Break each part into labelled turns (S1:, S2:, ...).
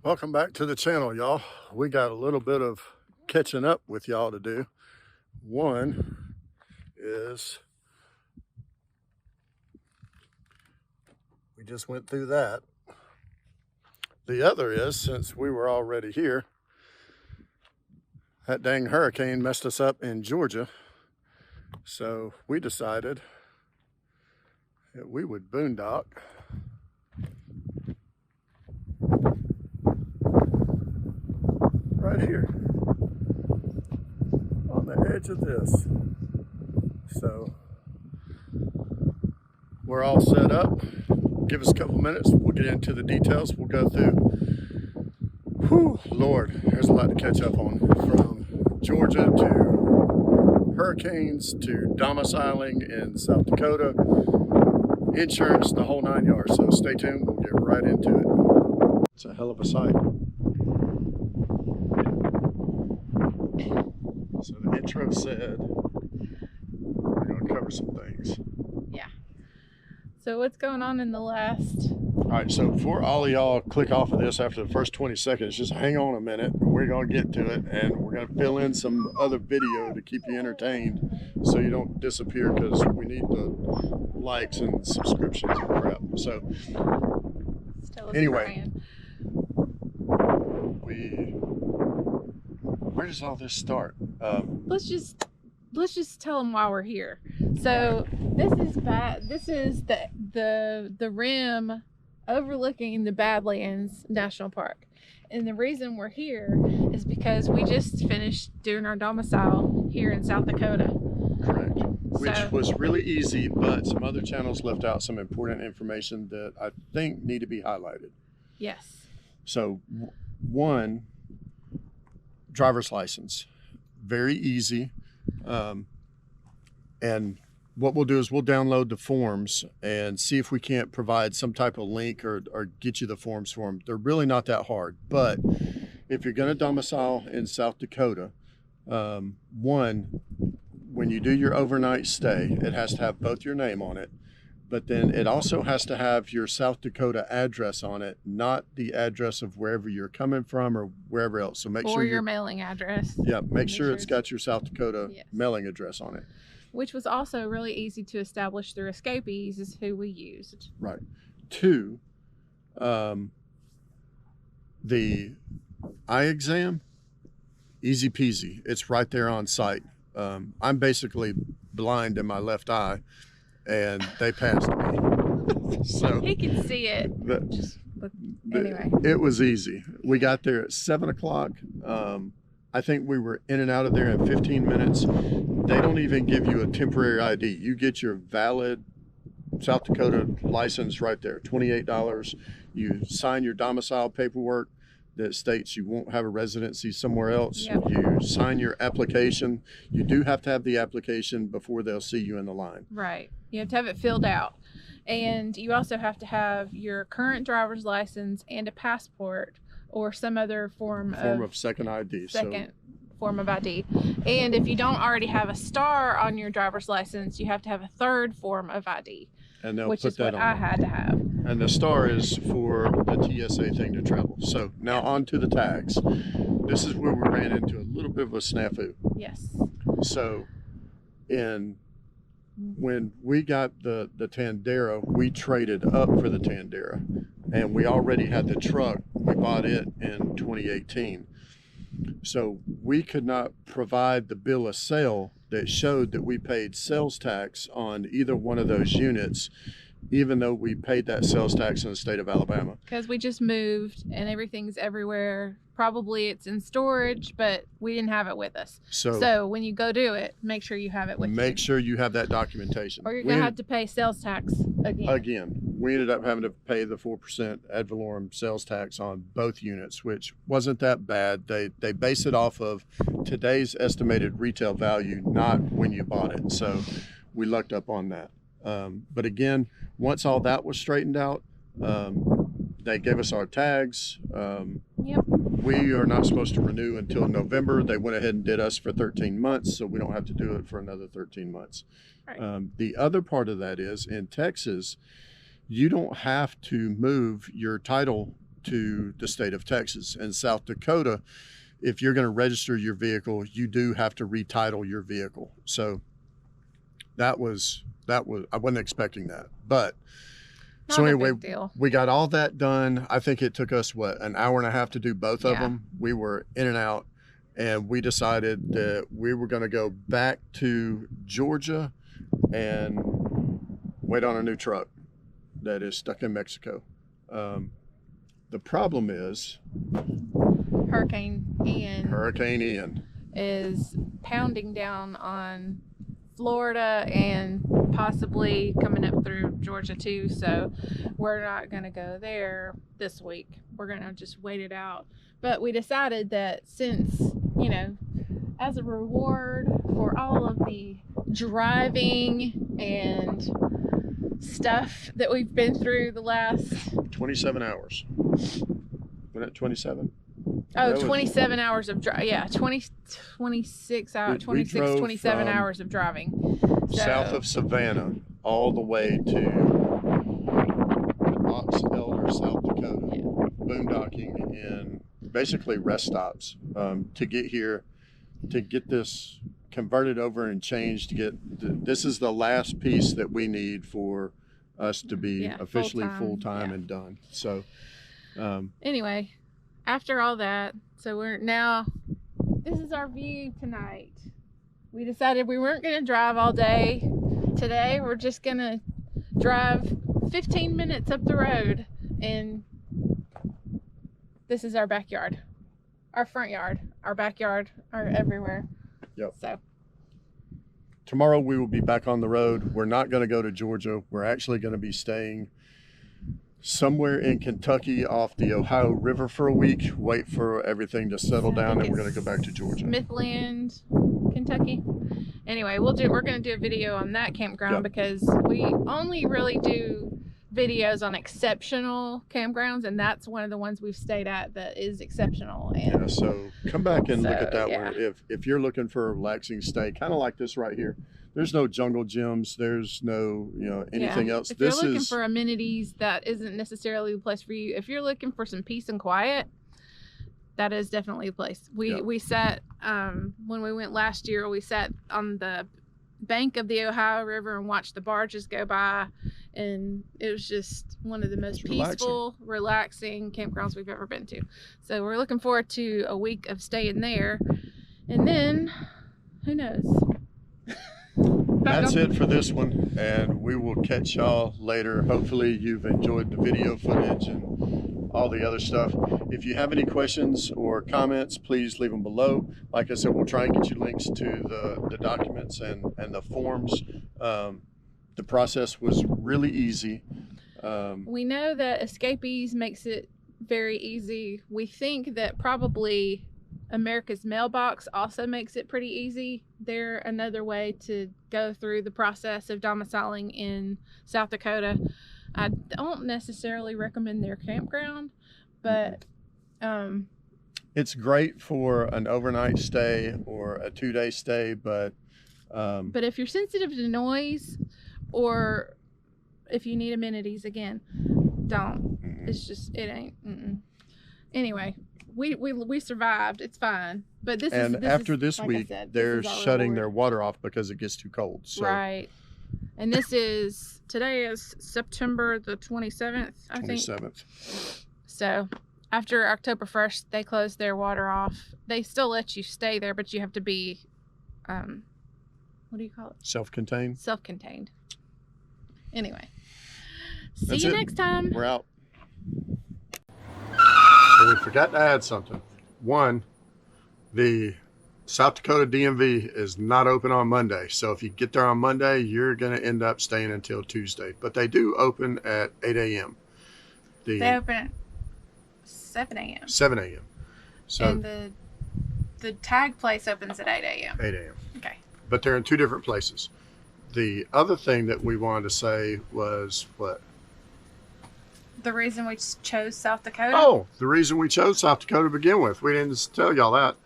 S1: Welcome back to the channel, y'all. We got a little bit of catching up with y'all to do. One is we just went through that. The other is, since we were already here, that dang hurricane messed us up in Georgia. So we decided that we would boondock right here on the edge of this. So we're all set up. Give us a couple minutes, we'll get into the details. We'll go through, whew, Lord, there's a lot to catch up on, from Georgia to hurricanes to domiciling in South Dakota, insurance, the whole 9 yards. So stay tuned, we'll get right into it. It's a hell of a sight. So the intro said we're going to cover some things.
S2: Yeah. So what's going on in the last?
S1: All right, so before all of y'all click off of this after the first 20 seconds, just hang on a minute. We're going to get to it, and we're going to fill in some other video to keep you entertained so you don't disappear, because we need the likes and subscriptions and crap. So anyway, where does all this start?
S2: Let's just tell them why we're here. So this is This is the rim overlooking the Badlands National Park, and the reason we're here is because we just finished doing our domicile here in South Dakota.
S1: Correct. Which was really easy, but some other channels left out some important information that I think need to be highlighted.
S2: Yes.
S1: So one, driver's license, very easy. And what we'll do is we'll download the forms and see if we can't provide some type of link or get you the forms for them. They're really not that hard, but if you're going to domicile in South Dakota, one, when you do your overnight stay, it has to have both your name on it, but then it also has to have your South Dakota address on it, not the address of wherever you're coming from or wherever else. So make sure
S2: your mailing address.
S1: Yeah, make sure it's got your South Dakota
S2: yes.
S1: mailing address on it.
S2: Which was also really easy to establish through escapees, is who we used.
S1: Right. Two, the eye exam, easy peasy. It's right there on site. I'm basically blind in my left eye, and they passed me. So
S2: he can see it. Anyway,
S1: it was easy. We got there at 7 o'clock. I think we were in and out of there in 15 minutes. They don't even give you a temporary ID. You get your valid South Dakota license right there, $28. You sign your domicile paperwork that states you won't have a residency somewhere else. Yep. You sign your application. You do have to have the application before they'll see you in the line.
S2: Right. You have to have it filled out. And you also have to have your current driver's license and a passport or some other form of
S1: second ID.
S2: Form of ID. And if you don't already have a star on your driver's license, you have to have a third form of ID.
S1: And they'll
S2: which
S1: put
S2: is
S1: that
S2: what
S1: on
S2: I had to have.
S1: And the star is for the TSA thing to travel. So now on to the tags. This is where we ran into a little bit of a snafu.
S2: Yes.
S1: So when we got the Tandera, we traded up for the Tandera, and we already had the truck. We bought it in 2018. So we could not provide the bill of sale that showed that we paid sales tax on either one of those units, even though we paid that sales tax in the state of Alabama.
S2: Because we just moved and everything's everywhere. Probably it's in storage, but we didn't have it with us. So when you go do it, make sure you have it with you.
S1: Make sure you have that documentation.
S2: Or you're going to have to pay sales tax again.
S1: We ended up having to pay the 4% ad valorem sales tax on both units, which wasn't that bad. They base it off of today's estimated retail value, not when you bought it. So we lucked up on that. But again, once all that was straightened out, they gave us our tags.
S2: Yep.
S1: We are not supposed to renew until November. They went ahead and did us for 13 months, so we don't have to do it for another 13 months.
S2: Right.
S1: The other part of that is, in Texas, you don't have to move your title to the state of Texas. In South Dakota, if you're going to register your vehicle, you do have to retitle your vehicle. So that was I wasn't expecting that, but
S2: Not
S1: so
S2: a
S1: anyway,
S2: big deal.
S1: we got all that done. I think it took us an hour and a half to do both of them. We were in and out, and we decided that we were going to go back to Georgia and wait on a new truck that is stuck in Mexico. The problem is
S2: Hurricane
S1: Ian
S2: is pounding down on Florida and possibly coming up through Georgia too. So we're not going to go there this week. We're going to just wait it out. But we decided that since, you know, as a reward for all of the driving and stuff that we've been through the last
S1: 27 hours. Wasn't it 27?
S2: Oh, 27 hours of drive. Yeah, 26 hours, 26, 27 hours of driving. So,
S1: south of Savannah, all the way to Ox Elder, South Dakota, boondocking and basically rest stops to get here, to get this converted over and changed. This is the last piece that we need for us to be officially full-time and done. So
S2: anyway, after all that, so this is our view tonight. We decided we weren't going to drive all day today. We're just going to drive 15 minutes up the road, and this is our backyard, our front yard, our backyard, our everywhere.
S1: Yep.
S2: So
S1: tomorrow we will be back on the road. We're not going to go to Georgia. We're actually going to be staying somewhere in Kentucky off the Ohio River for a week, wait for everything to settle down, and we're going to go back to Georgia.
S2: Smithland, Kentucky. Anyway, we're going to do a video on that campground because we only really do videos on exceptional campgrounds, and that's one of the ones we've stayed at that is exceptional. And
S1: so come back and look at that one. If you're looking for a relaxing stay, kind of like this right here, there's no jungle gyms, there's no anything else.
S2: If you're looking for amenities, that isn't necessarily the place for you. If you're looking for some peace and quiet, that is definitely the place. We sat when we went last year, we sat on the bank of the Ohio River and watched the barges go by, and it was just one of the most peaceful, relaxing campgrounds we've ever been to. So we're looking forward to a week of staying there, and then who knows.
S1: That's it for this one, and we will catch y'all later. Hopefully you've enjoyed the video footage and all the other stuff. If you have any questions or comments, please leave them below. Like I said, we'll try and get you links to the documents and the forms. The process was really easy.
S2: We know that Escapees makes it very easy. We think that probably America's Mailbox also makes it pretty easy. They're another way to go through the process of domiciling in South Dakota. I don't necessarily recommend their campground, but
S1: it's great for an overnight stay or a 2-day stay, but
S2: if you're sensitive to noise, or if you need amenities, again, don't. It's just, it ain't. Anyway, we survived. It's fine. But
S1: after this week, they're shutting their water off because it gets too cold. So.
S2: Right. And today is September the 27th, I think.
S1: 27th.
S2: So after October 1st, they close their water off. They still let you stay there, but you have to be, what do you call it?
S1: Self-contained.
S2: Self-contained. Anyway, see you next time.
S1: We're out. So we forgot to add something. One, the South Dakota DMV is not open on Monday. So if you get there on Monday, you're going to end up staying until Tuesday. But they do open at 8 a.m.
S2: They open at 7 a.m.
S1: 7 a.m. So,
S2: and the tag place opens at 8 a.m.
S1: 8 a.m.
S2: Okay.
S1: But they're in two different places. The other thing that we wanted to say was what?
S2: The reason we chose South Dakota?
S1: Oh, the reason we chose South Dakota to begin with. We didn't tell y'all that.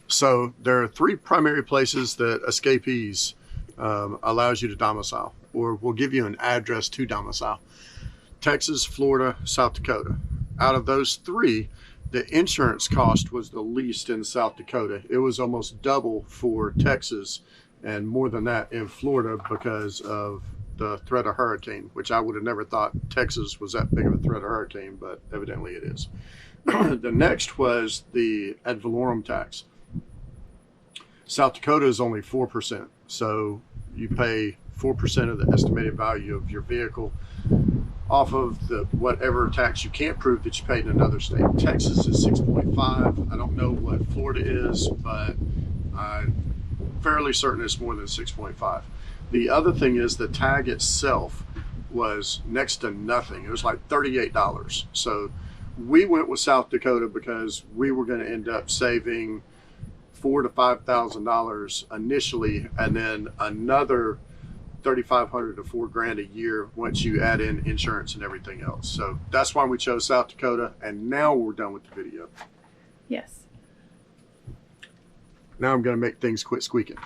S1: So there are 3 primary places that Escapees allows you to domicile, or will give you an address to domicile. Texas, Florida, South Dakota. Out of those three, the insurance cost was the least in South Dakota. It was almost double for Texas and more than that in Florida because of the threat of hurricane, which I would have never thought Texas was that big of a threat of hurricane, but evidently it is. The next was the ad valorem tax. South Dakota is only 4%. So you pay 4% of the estimated value of your vehicle off of the whatever tax you can't prove that you paid in another state. Texas is 6.5. I don't know what Florida is, but I'm fairly certain it's more than 6.5. The other thing is the tag itself was next to nothing. It was like $38. So we went with South Dakota because we were going to end up saving $4,000 to $5,000 initially, and then another $3,500 to $4,000 a year once you add in insurance and everything else. So that's why we chose South Dakota. And now we're done with the video.
S2: Yes.
S1: Now I'm going to make things quit squeaking.